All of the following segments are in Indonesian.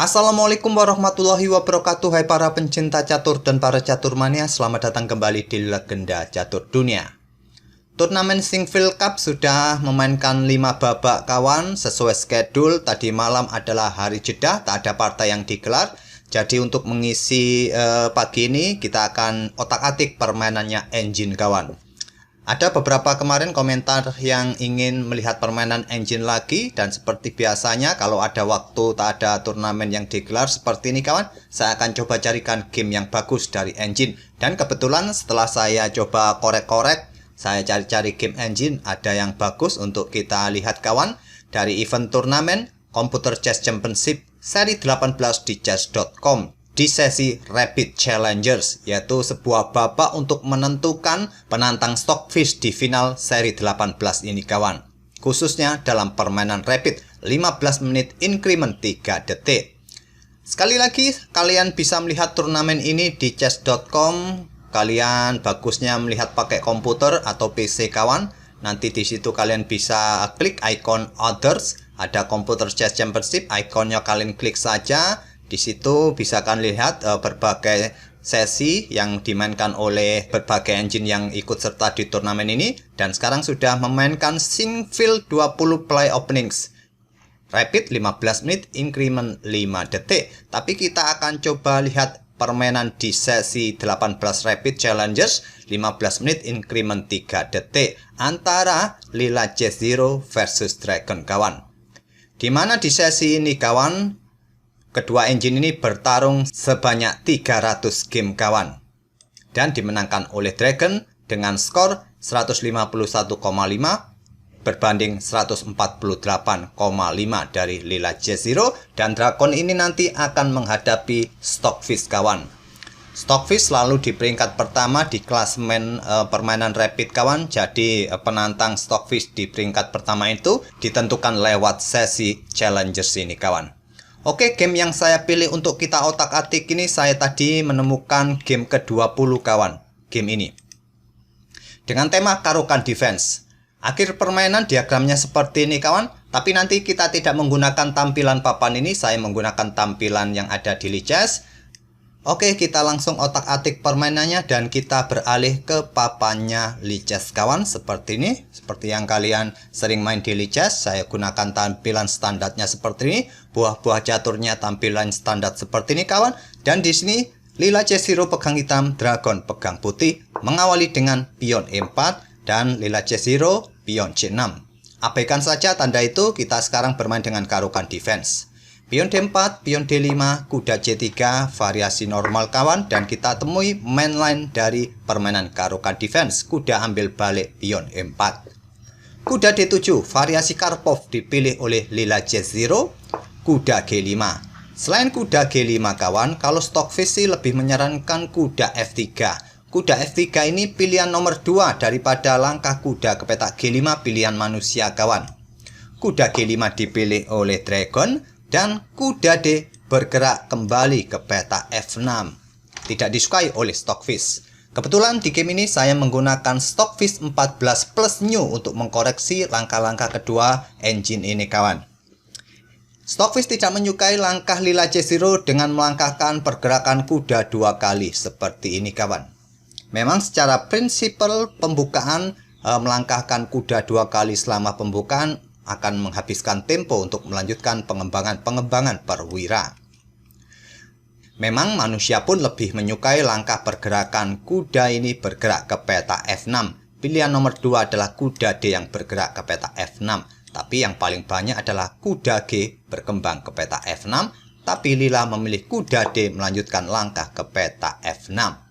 Assalamualaikum warahmatullahi wabarakatuh. Hai para pencinta catur dan para caturmania, selamat datang kembali di Legenda Catur Dunia. Turnamen Sinquefield Cup sudah memainkan 5 babak kawan sesuai schedule. Tadi malam adalah hari jeda, tak ada partai yang digelar. Jadi untuk mengisi pagi ini kita akan otak-atik permainannya Engine kawan. Ada beberapa kemarin komentar yang ingin melihat permainan Engine lagi, dan seperti biasanya kalau ada waktu tak ada turnamen yang digelar seperti ini kawan, saya akan coba carikan game yang bagus dari Engine. Dan kebetulan setelah saya coba korek-korek, saya cari-cari game Engine, ada yang bagus untuk kita lihat kawan. Dari event turnamen Computer Chess Championship seri 18 di chess.com di sesi Rapid Challengers, yaitu sebuah babak untuk menentukan penantang Stockfish di final seri 18 ini kawan. Khususnya dalam permainan Rapid 15 menit increment 3 detik. Sekali lagi kalian bisa melihat turnamen ini di chess.com. Kalian bagusnya melihat pakai komputer atau PC kawan. Nanti di situ kalian bisa klik icon others, ada Computer Chess Championship, ikonnya kalian klik saja. Di situ bisa kalian lihat berbagai sesi yang dimainkan oleh berbagai engine yang ikut serta di turnamen ini. Dan sekarang sudah memainkan Sinquefield 20 play openings. Rapid 15 menit, increment 5 detik. Tapi kita akan coba lihat permainan di sesi 18 Rapid Challengers 15 menit, increment 3 detik. Antara Lila J0 versus Dragon kawan. Dimana di sesi ini kawan, kedua engine ini bertarung sebanyak 300 game kawan. Dan dimenangkan oleh Dragon dengan skor 151,5 berbanding 148,5 dari Lila J0. Dan Dragon ini nanti akan menghadapi Stockfish kawan. Stockfish selalu di peringkat pertama di klasemen permainan Rapid kawan. Jadi penantang Stockfish di peringkat pertama itu ditentukan lewat sesi Challengers ini kawan. Oke, game yang saya pilih untuk kita otak-atik ini, saya tadi menemukan game ke-20 kawan. Game ini dengan tema Caro-Kann Defense. Akhir permainan diagramnya seperti ini kawan. Tapi nanti kita tidak menggunakan tampilan papan ini, saya menggunakan tampilan yang ada di Lichess. Oke, kita langsung otak-atik permainannya dan kita beralih ke papannya Lichess kawan. Seperti ini, seperti yang kalian sering main di Lichess. Saya gunakan tampilan standarnya seperti ini. Buah-buah caturnya tampilan standar seperti ini kawan. Dan di sini Lila J0 pegang hitam, Dragon pegang putih. Mengawali dengan pion E4 dan Lila J0 pion C6. Abaikan saja tanda itu, kita sekarang bermain dengan Caro-Kann Defense. Pion D4, pion D5, kuda C3, variasi normal kawan. Dan kita temui mainline dari permainan Caro-Kann Defense. Kuda ambil balik pion E4. Kuda D7, variasi Karpov dipilih oleh Lila J0. Kuda G5. Selain kuda G5 kawan, kalau Stockfish sih lebih menyarankan kuda F3. Kuda F3 ini pilihan nomor 2 daripada langkah kuda ke petak G5 pilihan manusia kawan. Kuda G5 dipilih oleh Dragon. Dan kuda D bergerak kembali ke peta F6. Tidak disukai oleh Stockfish. Kebetulan di game ini saya menggunakan Stockfish 14 plus new untuk mengkoreksi langkah-langkah kedua engine ini kawan. Stockfish tidak menyukai langkah Lila J0 dengan melangkahkan pergerakan kuda 2 kali seperti ini kawan. Memang secara prinsipal pembukaan melangkahkan kuda 2 kali selama pembukaan akan menghabiskan tempo untuk melanjutkan pengembangan perwira. Memang manusia pun lebih menyukai langkah pergerakan kuda ini bergerak ke peta F6. Pilihan nomor 2 adalah kuda D yang bergerak ke peta F6. Tapi yang paling banyak adalah kuda G berkembang ke peta F6. Tapi Lila memilih kuda D melanjutkan langkah ke peta F6.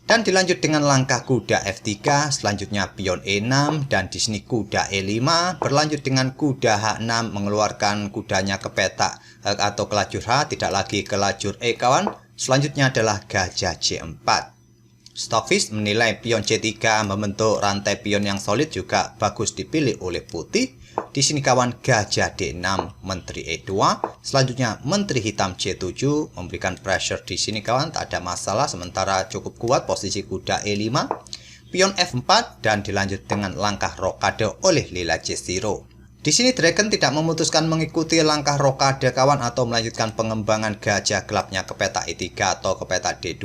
Dan dilanjut dengan langkah kuda F3, selanjutnya pion E6, dan di sini kuda E5, berlanjut dengan kuda H6, mengeluarkan kudanya ke peta atau ke lajur H, tidak lagi ke lajur E kawan. Selanjutnya adalah gajah C4. Stockfish menilai pion C3 membentuk rantai pion yang solid juga bagus dipilih oleh putih. Di sini kawan gajah D6, menteri E2, selanjutnya menteri hitam C7 memberikan pressure di sini kawan, tak ada masalah, sementara cukup kuat posisi kuda E5, pion F4 dan dilanjut dengan langkah rokade oleh Lila J0. Di sini Dragon tidak memutuskan mengikuti langkah rokade kawan atau melanjutkan pengembangan gajah gelapnya ke peta E3 atau ke peta D2.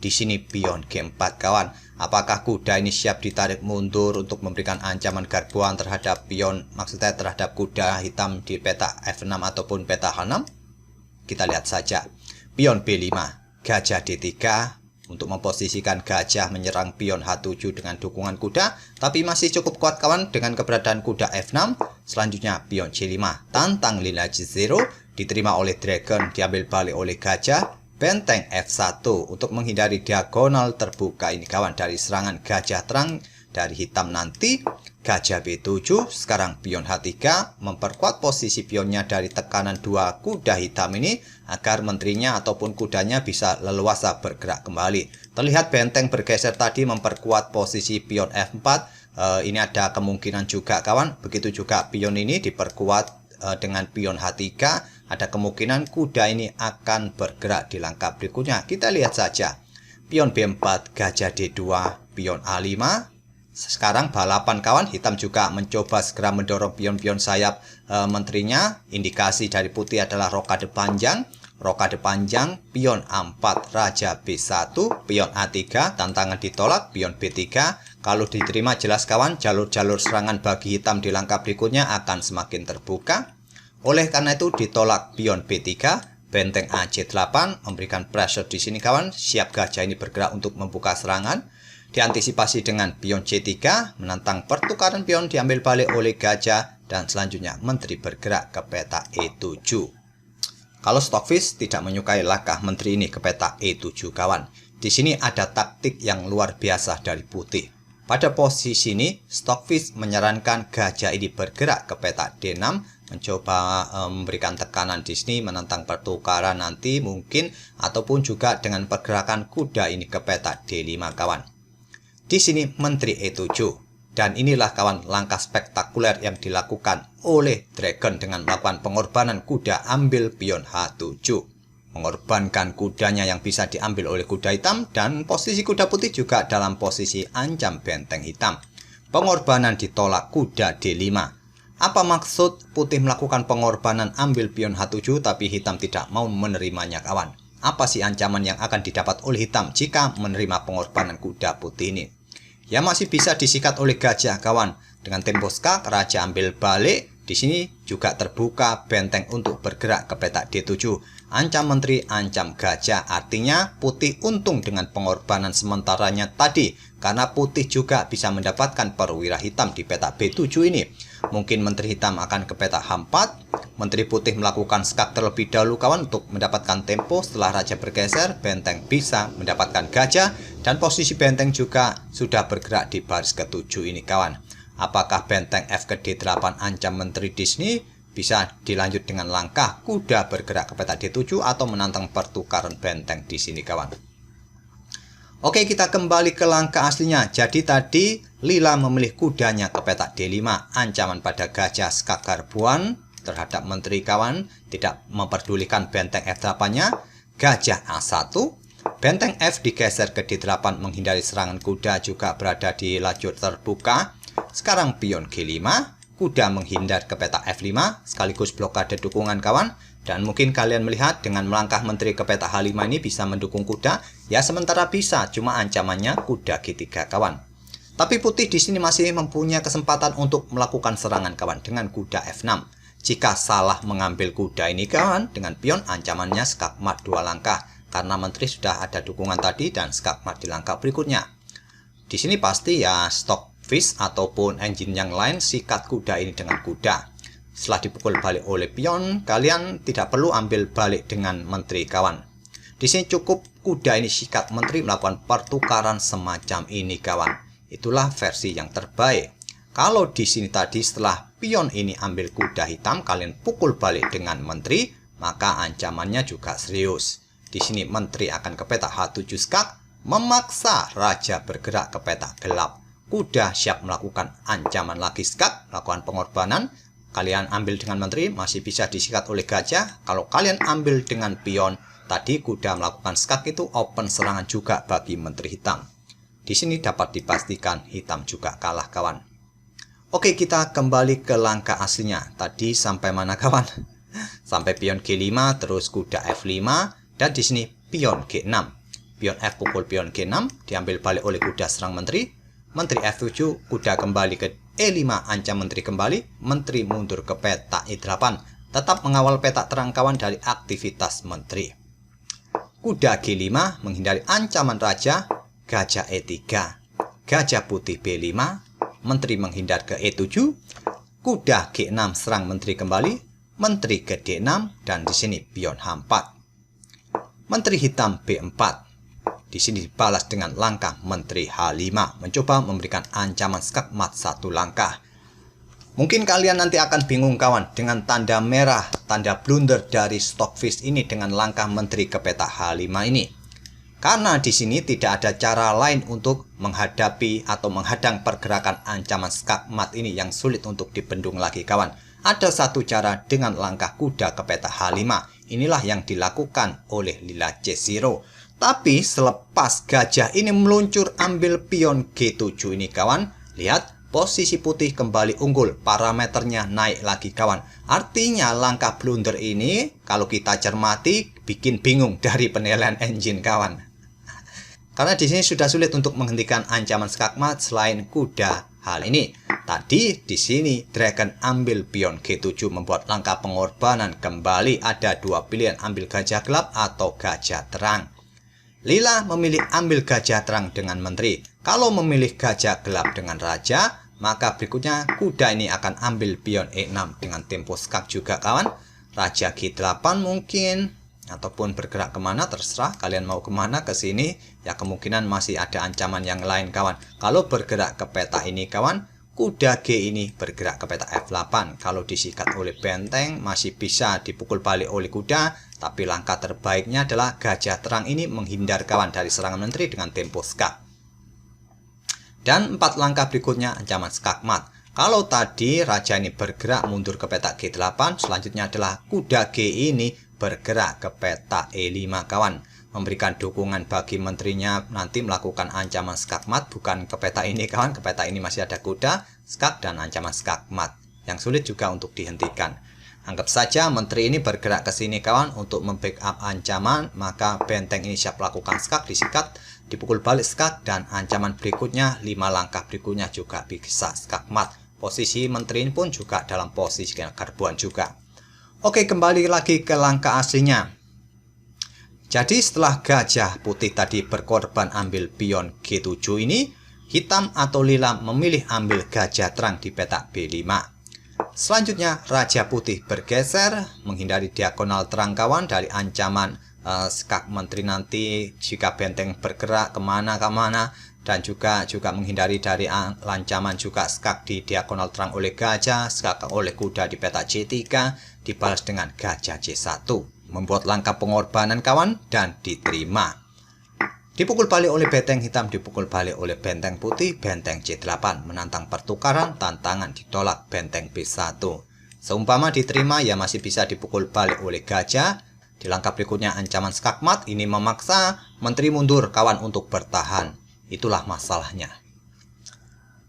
Di sini pion G4 kawan. Apakah kuda ini siap ditarik mundur untuk memberikan ancaman garbuan terhadap pion, maksudnya terhadap kuda hitam di peta F6 ataupun peta H6? Kita lihat saja. Pion B5, gajah D3 untuk memposisikan gajah menyerang pion H7 dengan dukungan kuda, tapi masih cukup kuat kawan dengan keberadaan kuda F6. Selanjutnya pion C5, tantang lila G0, diterima oleh Dragon, diambil balik oleh gajah. Benteng F1 untuk menghindari diagonal terbuka ini kawan dari serangan gajah terang dari hitam nanti. Gajah B7, sekarang pion H3 memperkuat posisi pionnya dari tekanan dua kuda hitam ini agar menterinya ataupun kudanya bisa leluasa bergerak kembali. Terlihat benteng bergeser tadi memperkuat posisi pion F4. Ini ada kemungkinan juga kawan, begitu juga pion ini diperkuat dengan pion H3. Ada kemungkinan kuda ini akan bergerak di langkah berikutnya. Kita lihat saja. Pion B4, gajah D2, pion A5. Sekarang balapan kawan, hitam juga mencoba segera mendorong pion-pion sayap menterinya. Indikasi dari putih adalah rokade panjang. Rokade panjang, pion A4, raja B1, pion A3, tantangan ditolak, pion B3. Kalau diterima jelas kawan, jalur-jalur serangan bagi hitam di langkah berikutnya akan semakin terbuka. Oleh karena itu ditolak pion B3, benteng AC8 memberikan pressure di sini kawan. Siap gajah ini bergerak untuk membuka serangan. Diantisipasi dengan pion C3, menantang pertukaran pion diambil balik oleh gajah dan selanjutnya menteri bergerak ke peta E7. Kalau Stockfish tidak menyukai langkah menteri ini ke peta E7 kawan. Di sini ada taktik yang luar biasa dari putih. Pada posisi ini Stockfish menyarankan gajah ini bergerak ke peta D6. Mencoba memberikan tekanan di sini, menantang pertukaran nanti mungkin, ataupun juga dengan pergerakan kuda ini ke peta D5 kawan. Di sini menteri E7, dan inilah kawan langkah spektakuler yang dilakukan oleh Dragon dengan melakukan pengorbanan kuda ambil pion H7. Mengorbankan kudanya yang bisa diambil oleh kuda hitam, dan posisi kuda putih juga dalam posisi ancam benteng hitam. Pengorbanan ditolak kuda D5. Apa maksud putih melakukan pengorbanan ambil pion H7 tapi hitam tidak mau menerimanya kawan? Apa sih ancaman yang akan didapat oleh hitam jika menerima pengorbanan kuda putih ini? Ya masih bisa disikat oleh gajah kawan. Dengan tempo skak, raja ambil balik. Di sini juga terbuka benteng untuk bergerak ke peta D7. Ancam menteri, ancam gajah. Artinya putih untung dengan pengorbanan sementaranya tadi. Karena putih juga bisa mendapatkan perwira hitam di peta B7 ini. Mungkin menteri hitam akan ke peta H4. Menteri putih melakukan skak terlebih dahulu kawan untuk mendapatkan tempo. Setelah raja bergeser, benteng bisa mendapatkan gajah. Dan posisi benteng juga sudah bergerak di baris ke-7 ini kawan. Apakah benteng F ke D8 ancam menteri di sini? Bisa dilanjut dengan langkah kuda bergerak ke peta D7 atau menantang pertukaran benteng di sini kawan. Oke, kita kembali ke langkah aslinya. Jadi tadi Lila memilih kudanya ke peta D5. Ancaman pada gajah skak garbuan terhadap menteri kawan. Tidak memperdulikan benteng F8-nya. Gajah A1. Benteng F digeser ke D8 menghindari serangan kuda juga berada di lajur terbuka. Sekarang pion G5, kuda menghindar ke peta F5 sekaligus blokade dukungan kawan. Dan mungkin kalian melihat dengan melangkah menteri ke peta H5 ini bisa mendukung kuda. Ya sementara bisa, cuma ancamannya kuda G3 kawan. Tapi putih di sini masih mempunyai kesempatan untuk melakukan serangan kawan dengan kuda F6. Jika salah mengambil kuda ini kawan, dengan pion ancamannya skakmat 2 langkah. Karena menteri sudah ada dukungan tadi dan skakmat di langkah berikutnya. Di sini pasti ya Stockfish ataupun engine yang lain sikat kuda ini dengan kuda. Setelah dipukul balik oleh pion, kalian tidak perlu ambil balik dengan menteri kawan. Di sini cukup kuda ini sikat menteri melakukan pertukaran semacam ini kawan. Itulah versi yang terbaik. Kalau di sini tadi setelah pion ini ambil kuda hitam, kalian pukul balik dengan menteri, maka ancamannya juga serius. Di sini menteri akan ke peta H7 skak, memaksa raja bergerak ke peta gelap. Kuda siap melakukan ancaman lagi skak, melakukan pengorbanan. Kalian ambil dengan menteri, masih bisa disikat oleh gajah. Kalau kalian ambil dengan pion, tadi kuda melakukan skak itu open serangan juga bagi menteri hitam. Di sini dapat dipastikan hitam juga kalah kawan. Oke, kita kembali ke langkah aslinya. Tadi sampai mana kawan? Sampai pion G5, terus kuda F5, dan di sini pion G6. Pion F pukul pion G6, diambil balik oleh kuda serang menteri. Menteri F7, kuda kembali ke E5, ancam menteri kembali. Menteri mundur ke peta E8, tetap mengawal peta terang kawan dari aktivitas menteri. Kuda G5, menghindari ancaman raja. Gajah E3, gajah putih B5, menteri menghindar ke E7, kuda G6 serang menteri kembali, menteri ke D6, dan di sini pion H4. Menteri hitam B4. Di sini dibalas dengan langkah menteri H5, mencoba memberikan ancaman skakmat satu langkah. Mungkin kalian nanti akan bingung kawan dengan tanda merah, tanda blunder dari Stockfish ini dengan langkah menteri ke peta H5 ini. Karena di sini tidak ada cara lain untuk menghadapi atau menghadang pergerakan ancaman skakmat ini yang sulit untuk dibendung lagi kawan. Ada satu cara dengan langkah kuda ke peta H5. Inilah yang dilakukan oleh Lila C0. Tapi selepas gajah ini meluncur ambil pion G7 ini kawan, lihat posisi putih kembali unggul, parameternya naik lagi kawan. Artinya langkah blunder ini kalau kita cermati bikin bingung dari penilaian engine kawan. Karena di sini sudah sulit untuk menghentikan ancaman skakmat selain kuda hal ini. Tadi di sini Dragon ambil pion G7 membuat langkah pengorbanan kembali. Ada dua pilihan, ambil gajah gelap atau gajah terang. Lila memilih ambil gajah terang dengan menteri. Kalau memilih gajah gelap dengan raja, maka berikutnya kuda ini akan ambil pion E6 dengan tempo skak juga kawan. Raja G8 mungkin, ataupun bergerak kemana terserah kalian mau kemana, ke sini ya kemungkinan masih ada ancaman yang lain kawan. Kalau bergerak ke peta ini kawan, kuda G ini bergerak ke peta F8. Kalau disikat oleh benteng masih bisa dipukul balik oleh kuda, tapi langkah terbaiknya adalah gajah terang ini menghindar kawan dari serangan menteri dengan tempo skak. Dan 4 langkah berikutnya ancaman skakmat. Kalau tadi raja ini bergerak mundur ke peta G8, selanjutnya adalah kuda G ini bergerak ke peta E5 kawan, memberikan dukungan bagi menterinya nanti melakukan ancaman skakmat, bukan ke peta ini kawan. Ke peta ini masih ada kuda, skak, dan ancaman skakmat yang sulit juga untuk dihentikan. Anggap saja menteri ini bergerak ke sini kawan untuk membackup ancaman, maka benteng ini siap melakukan skak, disikat, dipukul balik skak, dan ancaman berikutnya 5 langkah berikutnya juga bisa skakmat. Posisi menteri ini pun juga dalam posisi garbuan juga. Oke, kembali lagi ke langkah aslinya. Jadi setelah gajah putih tadi berkorban ambil pion G7 ini, hitam atau lila memilih ambil gajah terang di peta B5. Selanjutnya raja putih bergeser menghindari diagonal terang kawan dari ancaman skak menteri nanti jika benteng bergerak kemana-kemana, dan juga menghindari dari ancaman juga skak di diagonal terang oleh gajah, skak oleh kuda di peta C3, dibalas dengan gajah C1, membuat langkah pengorbanan kawan dan diterima. Dipukul balik oleh benteng hitam, dipukul balik oleh benteng putih, benteng C8, menantang pertukaran, tantangan ditolak benteng B1. Seumpama diterima ya masih bisa dipukul balik oleh gajah. Di langkah berikutnya ancaman skakmat ini memaksa menteri mundur kawan untuk bertahan. Itulah masalahnya.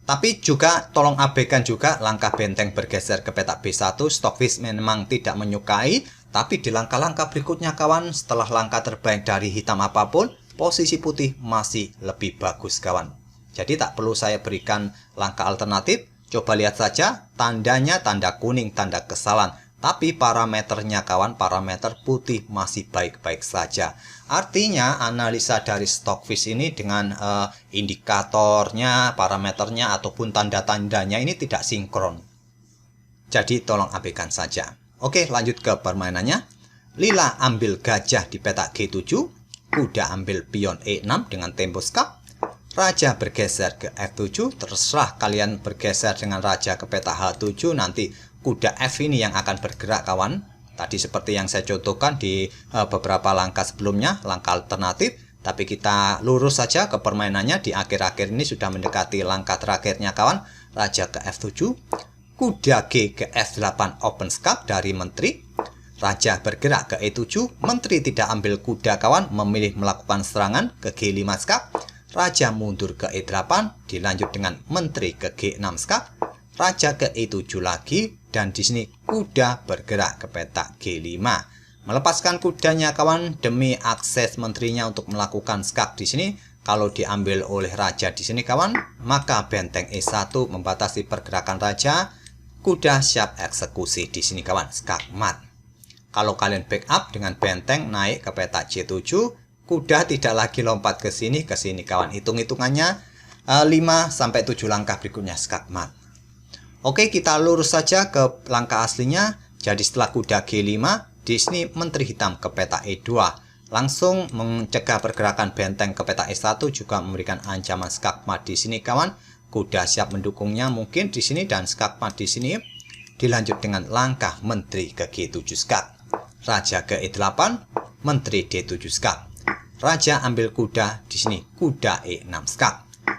Tapi juga tolong abaikan juga langkah benteng bergeser ke peta B1. Stockfish memang tidak menyukai, tapi di langkah-langkah berikutnya kawan, setelah langkah terbaik dari hitam apapun, posisi putih masih lebih bagus kawan. Jadi tak perlu saya berikan langkah alternatif. Coba lihat saja tandanya, tanda kuning, tanda kesalahan. Tapi parameternya kawan, parameter putih masih baik-baik saja. Artinya analisa dari Stockfish ini dengan indikatornya, parameternya ataupun tanda-tandanya ini tidak sinkron. Jadi tolong abaikan saja. Oke, lanjut ke permainannya. Lila ambil gajah di peta G7, kuda ambil pion E6 dengan tempo skak. Raja bergeser ke F7, terserah kalian bergeser dengan raja ke peta H7, nanti kuda F ini yang akan bergerak kawan. Tadi seperti yang saya contohkan di beberapa langkah sebelumnya, langkah alternatif. Tapi kita lurus saja ke permainannya. Di akhir-akhir ini sudah mendekati langkah terakhirnya kawan. Raja ke F7, kuda G ke F8 open skak dari menteri. Raja bergerak ke E7, menteri tidak ambil kuda kawan, memilih melakukan serangan ke G5 skak. Raja mundur ke E8, dilanjut dengan menteri ke G6 skak. raja ke E7 lagi, dan di sini kuda bergerak ke petak G5. Melepaskan kudanya kawan demi akses menterinya untuk melakukan skak di sini. Kalau diambil oleh raja di sini kawan, maka benteng E1 membatasi pergerakan raja. Kuda siap eksekusi di sini kawan, skak mat. Kalau kalian backup dengan benteng naik ke petak C7, kuda tidak lagi lompat ke sini kawan. Hitung-hitungannya 5 sampai 7 langkah berikutnya skak mat. Oke, kita lurus saja ke langkah aslinya. Jadi setelah kuda G5, di sini menteri hitam ke petak E2. Langsung mencegah pergerakan benteng ke petak E1, juga memberikan ancaman skak mat di sini kawan. Kuda siap mendukungnya mungkin di sini, dan skak mat di sini. Dilanjut dengan langkah menteri ke G7 skak. Raja ke E8, menteri D7 skak. Raja ambil kuda di sini, kuda E6 skak.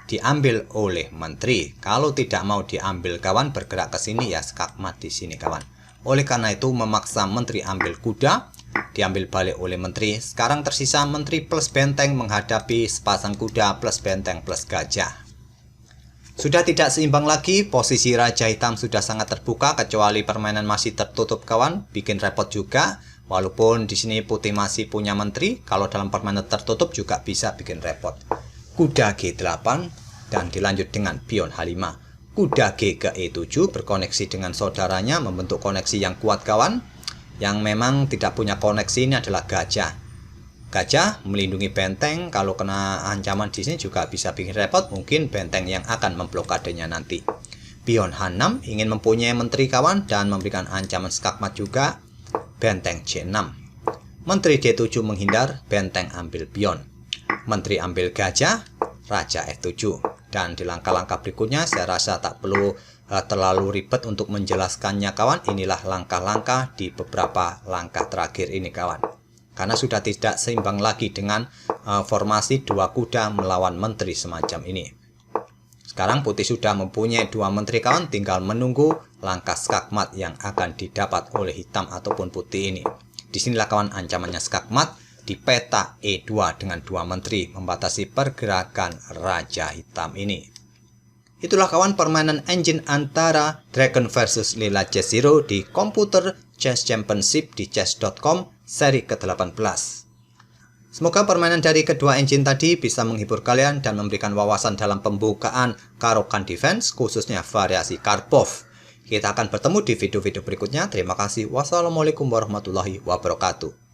Diambil oleh menteri. Kalau tidak mau diambil kawan, bergerak ke sini ya skak mat di sini kawan. Oleh karena itu memaksa menteri ambil kuda, diambil balik oleh menteri. Sekarang tersisa menteri plus benteng menghadapi sepasang kuda plus benteng plus gajah. Sudah tidak seimbang lagi, posisi raja hitam sudah sangat terbuka, kecuali permainan masih tertutup kawan, bikin repot juga. Walaupun di sini putih masih punya menteri, kalau dalam permainan tertutup juga bisa bikin repot. Kuda G8 dan dilanjut dengan pion H5. Kuda G ke E7 berkoneksi dengan saudaranya, membentuk koneksi yang kuat kawan. Yang memang tidak punya koneksi ini adalah gajah. Gajah melindungi benteng, kalau kena ancaman di sini juga bisa bikin repot, mungkin benteng yang akan memblokadenya nanti. Pion H6 ingin mempunyai menteri kawan dan memberikan ancaman skak mat juga. Benteng C6. Menteri D7 menghindar, benteng ambil pion. Menteri ambil gajah, raja F7. Dan di langkah-langkah berikutnya saya rasa tak perlu terlalu ribet untuk menjelaskannya kawan. Inilah langkah-langkah di beberapa langkah terakhir ini kawan. Karena sudah tidak seimbang lagi dengan formasi dua kuda melawan menteri semacam ini. Sekarang putih sudah mempunyai dua menteri kawan, tinggal menunggu langkah skak mat yang akan didapat oleh hitam ataupun putih ini. Disinilah kawan ancamannya skak mat di peta E2 dengan dua menteri membatasi pergerakan raja hitam ini. Itulah kawan permainan engine antara Dragon versus Lila Chess Zero di komputer Chess Championship di chess.com seri ke-18. Semoga permainan dari kedua engine tadi bisa menghibur kalian dan memberikan wawasan dalam pembukaan Caro-Kann defense, khususnya variasi Karpov. Kita akan bertemu di video-video berikutnya. Terima kasih. Wassalamualaikum warahmatullahi wabarakatuh.